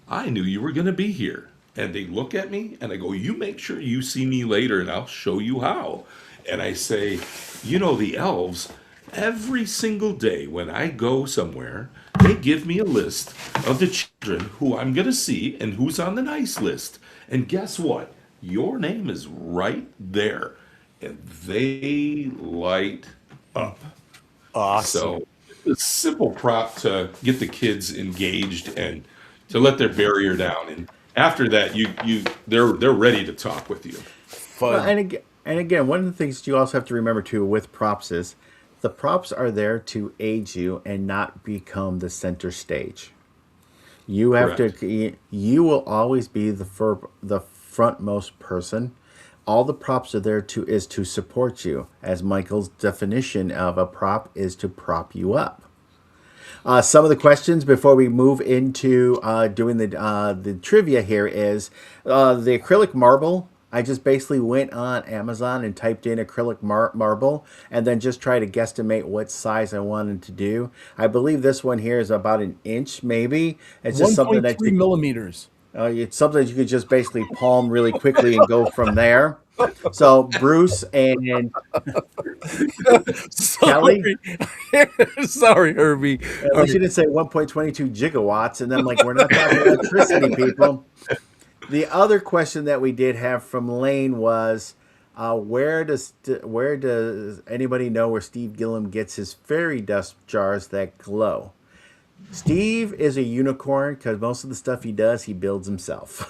I knew you were going to be here. And they look at me and I go, you make sure you see me later and I'll show you how. And I say, the elves, every single day when I go somewhere, they give me a list of the children who I'm going to see and who's on the nice list. And guess what? Your name is right there. And they light up. Awesome. So it's a simple prop to get the kids engaged and to let their barrier down. And after that, they're ready to talk with you. Well, Fun. and again, one of the things you also have to remember too with props is the props are there to aid you and not become the center stage. You have Correct. to. You will always be the frontmost person. All the props are there to support you, as Michael's definition of a prop is to prop you up. Some of the questions before we move into doing the trivia here is the acrylic marble. I just basically went on Amazon and typed in acrylic marble and then just try to guesstimate what size I wanted to do. I believe this one here is about an inch, maybe. It's just something 1.3 that you, millimeters. it's something that you could just basically palm really quickly and go from there. So Bruce and Kelly. Sorry, Herbie. At least you didn't say 1.22 gigawatts, and then like we're not talking electricity, people. The other question that we did have from Lane was, where does anybody know where Steve Gillum gets his fairy dust jars that glow? Steve is a unicorn because most of the stuff he does, he builds himself.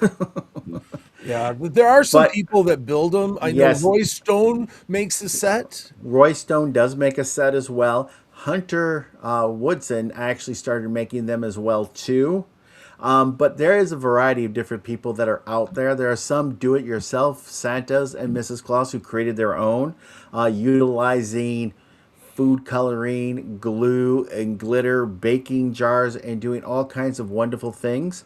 Yeah, but there are some But people that build them. I know yes, Roy Stone makes a set. Roy Stone does make a set as well. Hunter Woodson actually started making them as well too. But there is a variety of different people that are out there. There are some do-it-yourself Santas and Mrs. Claus who created their own, utilizing food coloring, glue, and glitter, baking jars, and doing all kinds of wonderful things.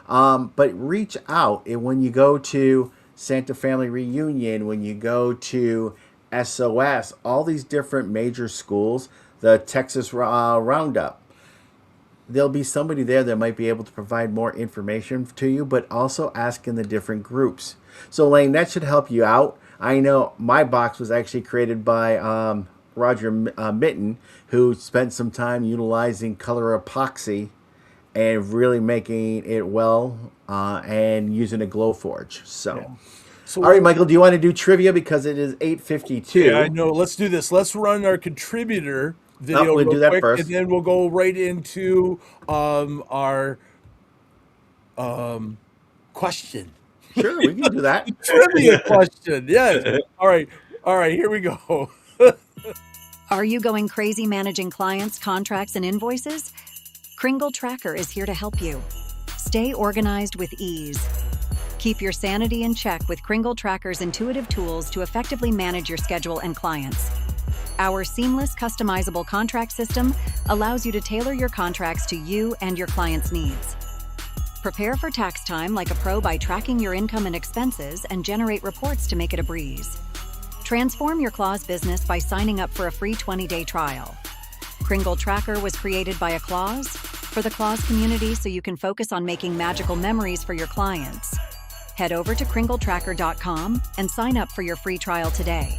But reach out, and when you go to Santa Family Reunion, when you go to SOS, all these different major schools, the Texas Roundup, there'll be somebody there that might be able to provide more information to you, but also ask in the different groups. So, Lane, that should help you out. I know my box was actually created by Roger Mitten, who spent some time utilizing color epoxy and really making it well and using a glow forge. So, Yeah. So, all right, Michael, do you want to do trivia because it is 8:52? yeah, I know. Let's do this. Let's run our contributor video We'll real do that quick, first. and then we'll go right into our question. Sure, we can do that. Trivia question. Yes. All right. All right. Here we go. Are you going crazy managing clients, contracts, and invoices? Kringle Tracker is here to help you. Stay organized with ease. Keep your sanity in check with Kringle Tracker's intuitive tools to effectively manage your schedule and clients. Our seamless, customizable contract system allows you to tailor your contracts to you and your clients' needs. Prepare for tax time like a pro by tracking your income and expenses and generate reports to make it a breeze. Transform your Claus business by signing up for a free 20-day trial. Kringle Tracker was created by a Claus for the Claus community so you can focus on making magical memories for your clients. Head over to kringletracker.com and sign up for your free trial today.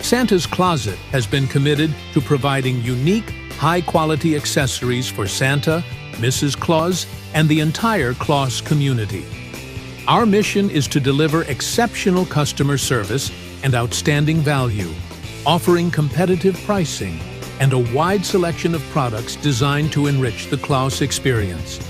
Santa's Closet has been committed to providing unique, high-quality accessories for Santa, Mrs. Claus, and the entire Claus community. Our mission is to deliver exceptional customer service and outstanding value, offering competitive pricing and a wide selection of products designed to enrich the Claus experience.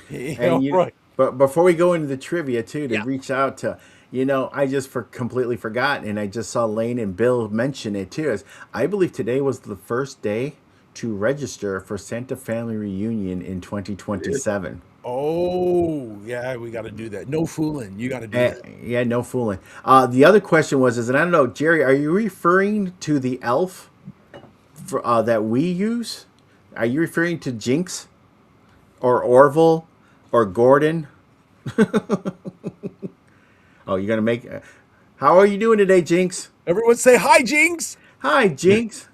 And but before we go into the trivia too, to reach out to, I just completely forgot, and I just saw Lane and Bill mention it too. As I believe today was the first day to register for Santa Family Reunion in 2027. Oh, yeah, we got to do that. No fooling. You got to do that. Yeah, no fooling. The other question was, and I don't know, Jerry, are you referring to the elf that we use? Are you referring to Jinx or Orville or Gordon? Oh, you're going to make... how are you doing today, Jinx? Everyone say hi, Jinx. Hi, Jinx.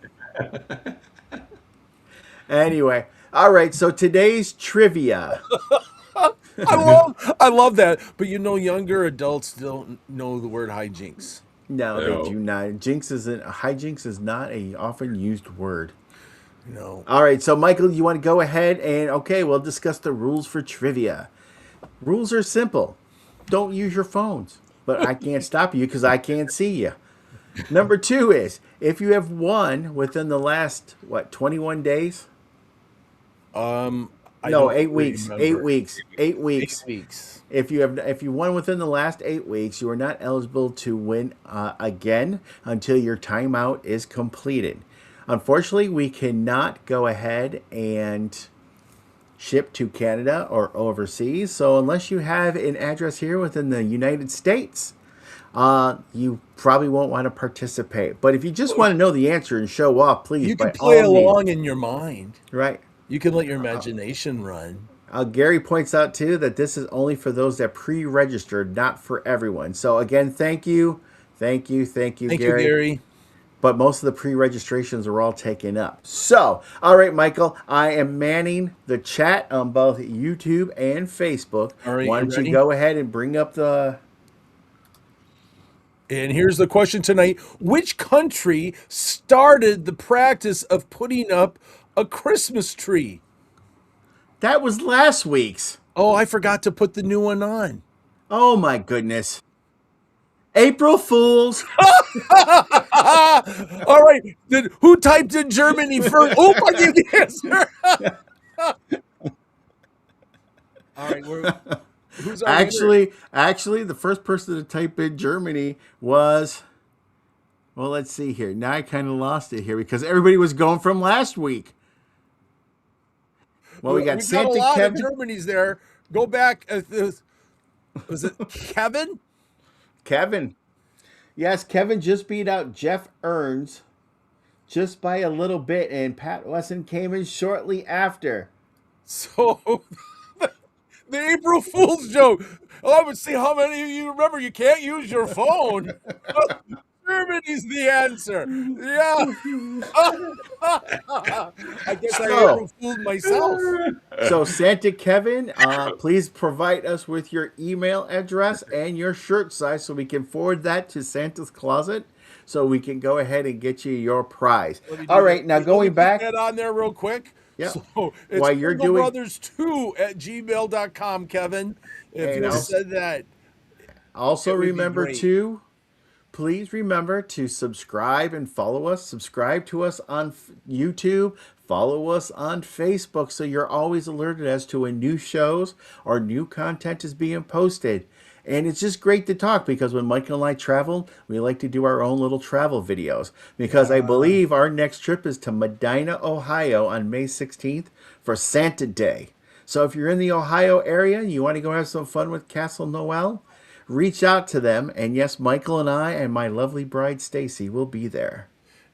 Anyway, all right, so today's trivia. I love that. But younger adults don't know the word hijinks. No, they No. do not. Hijinks is not a often used word. No. All right, so Michael, you want to go ahead and okay, we'll discuss the rules for trivia. Rules are simple. Don't use your phones, but I can't stop you because I can't see you. Number two is if you have won within the last 21 days? I No, don't 8 weeks. remember. 8 weeks. 8 weeks. 8 weeks. If you won within the last 8 weeks, you are not eligible to win again until your timeout is completed. Unfortunately, we cannot go ahead and ship to Canada or overseas. So unless you have an address here within the United States, you probably won't want to participate. But if you just want to know the answer and show off, please, You by can play all means. along in your mind. Right. You can let your imagination run. Gary points out too that this is only for those that pre-registered, not for everyone. So again, thank you, Thank Gary. you, Gary. But most of the pre-registrations are all taken up. So, all right, Michael, I am manning the chat on both YouTube and Facebook. All right, Why you don't you ready? go ahead and bring up the... And here's the question tonight. Which country started the practice of putting up a Christmas tree? That was last week's. Oh, I forgot to put the new one on. Oh my goodness. April Fools. All right. Who typed in Germany first? Oh, I gave the answer. All right. Who's our winner? Actually, the first person to type in Germany was... Well, let's see here. Now I kind of lost it here because everybody was going from last week. Well, we got Santa a lot Kevin. of Germany's there. Go back. Was it Kevin? Kevin. Yes, Kevin just beat out Jeff Earns just by a little bit, and Pat Wesson came in shortly after. So, the April Fool's joke. Oh, but see how many of you remember you can't use your phone. Germany's the answer. Yeah. I guess I April fooled myself. So, Santa Kevin, please provide us with your email address and your shirt size so we can forward that to Santa's Closet so we can go ahead and get you your prize. All right, now going back. Get on there real quick. Yeah. So it's While you're doing KringleBrothers2@gmail.com, Kevin. If you said that. Also remember to, please remember to subscribe and follow us. Subscribe to us on YouTube. Follow us on Facebook so you're always alerted as to when new shows or new content is being posted. And it's just great to talk because when Michael and I travel, we like to do our own little travel videos. Because I believe our next trip is to Medina, Ohio on May 16th for Santa Day. So if you're in the Ohio area and you want to go have some fun with Castle Noel, reach out to them. And yes, Michael and I and my lovely bride, Stacy, will be there.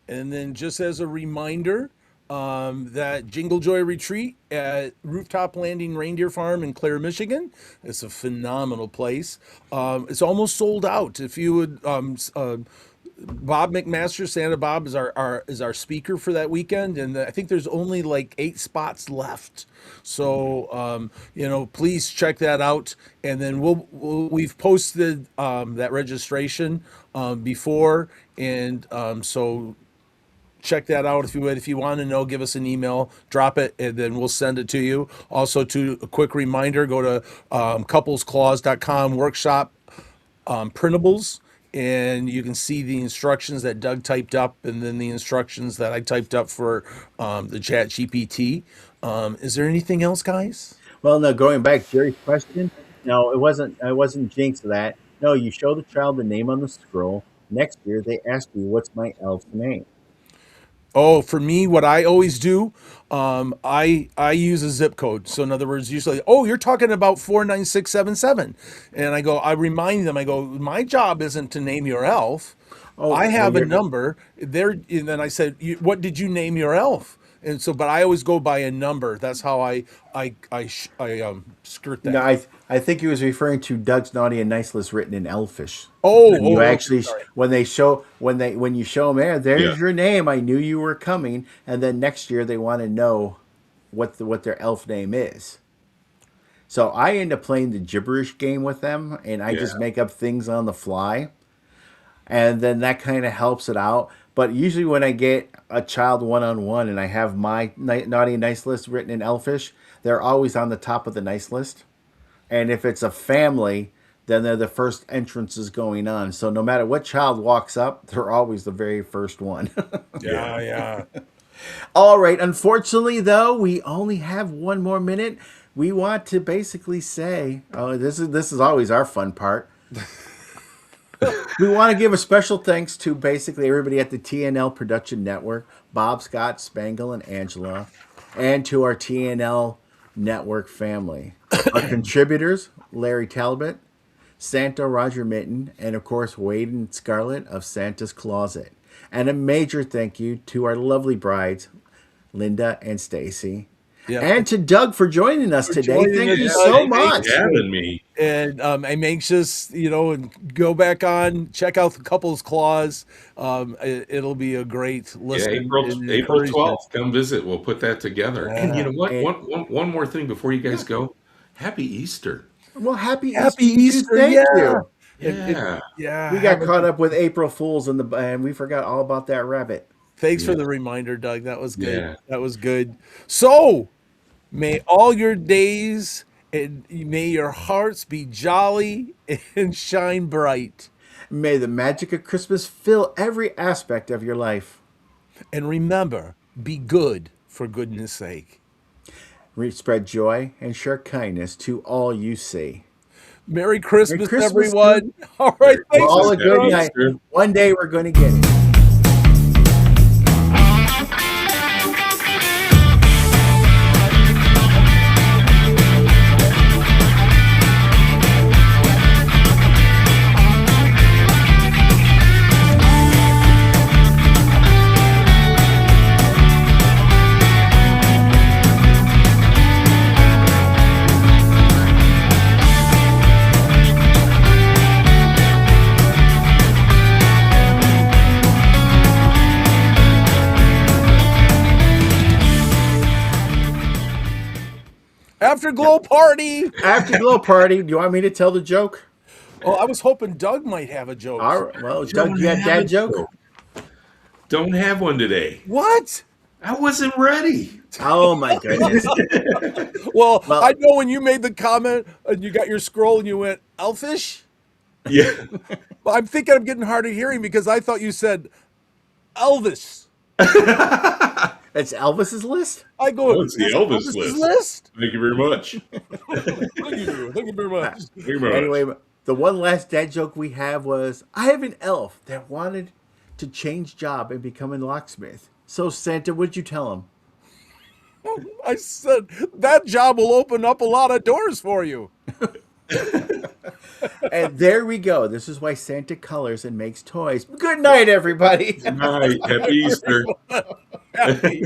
And then just as a reminder, that Jingle Joy Retreat at Rooftop Landing Reindeer Farm in Clare, Michigan. It's a phenomenal place. It's almost sold out. If you would, Bob McMaster, Santa Bob, is our speaker for that weekend, and I think there's only like 8 spots left. So please check that out. And then we've posted that registration before, and so. Check that out if you would. If you want to know, give us an email, drop it, and then we'll send it to you. Also, a quick reminder, go to couplesclaws.com workshop printables, and you can see the instructions that Doug typed up and then the instructions that I typed up for the chat GPT. Is there anything else, guys? Well, no, going back to Jerry's question, no, I wasn't jinxed that. No, you show the child the name on the scroll. Next year, they ask you, what's my elf's name? Oh, for me, what I always do, I use a zip code. So in other words, usually, you're talking about 49677, and I remind them, my job isn't to name your elf. I have a number there, and then I said, what did you name your elf? And so, but I always go by a number. That's how I skirt that. No, I think he was referring to Doug's Naughty and Nice list written in Elfish. And you actually when you show them there's your name. I knew you were coming, and then next year they want to know what their elf name is. So I end up playing the gibberish game with them, and I just Yeah. make up things on the fly, and then that kind of helps it out. But usually, when I get a child one-on-one and I have my naughty and nice list written in Elfish, they're always on the top of the nice list. And if it's a family, then they're the first entrances going on. So no matter what child walks up, they're always the very first one. Yeah. All right. Unfortunately, though, we only have one more minute. We want to basically say, oh, this is always our fun part. We want to give a special thanks to basically everybody at the TNL Production Network, Bob, Scott, Spangle, and Angela, and to our TNL Network family. Our contributors, Larry Talbot, Santa Roger Mitten, and of course Wade and Scarlett of Santa's Closet. And a major thank you to our lovely brides, Linda and Stacy. Yeah. And to Doug for joining us today. Thank you so Thanks much. for having me. And I'm anxious, and go back on, check out the Couples Clause. It'll be a great Yeah, listen. April and 12th. Come visit. We'll put that together. And you know what? One more thing before you guys go. Happy Easter. Well, happy Easter. Thank Yeah. you. Yeah. We got caught up with April Fools and we forgot all about that rabbit. Thanks for the reminder, Doug. That was good. Yeah. That was good. So, may all your days and may your hearts be jolly and shine bright. May the magic of Christmas fill every aspect of your life. And remember, be good for goodness sake. Spread joy and share kindness to all you see. Merry Christmas, Merry Christmas, everyone. All right, thanks. All a good night. One day we're going to get it. Afterglow party. Afterglow party. Do you want me to tell the joke? Oh, I was hoping Doug might have a joke. All right. Well, Doug, you got that joke? Don't have one today. What? I wasn't ready. Oh my goodness. Well, I know when you made the comment and you got your scroll and you went elfish. Yeah. Well, I'm thinking I'm getting hard of hearing because I thought you said Elvis. That's Elvis's list? I go. It's the Elvis list. Thank you very much. Thank you. Thank you very much. Thank you very much. Anyway, the one last dad joke we have was, I have an elf that wanted to change job and become a locksmith. So Santa, what'd you tell him? I said that job will open up a lot of doors for you. And there we go. This is why Santa colors and makes toys. Good night, everybody. Good night. Happy Easter. Happy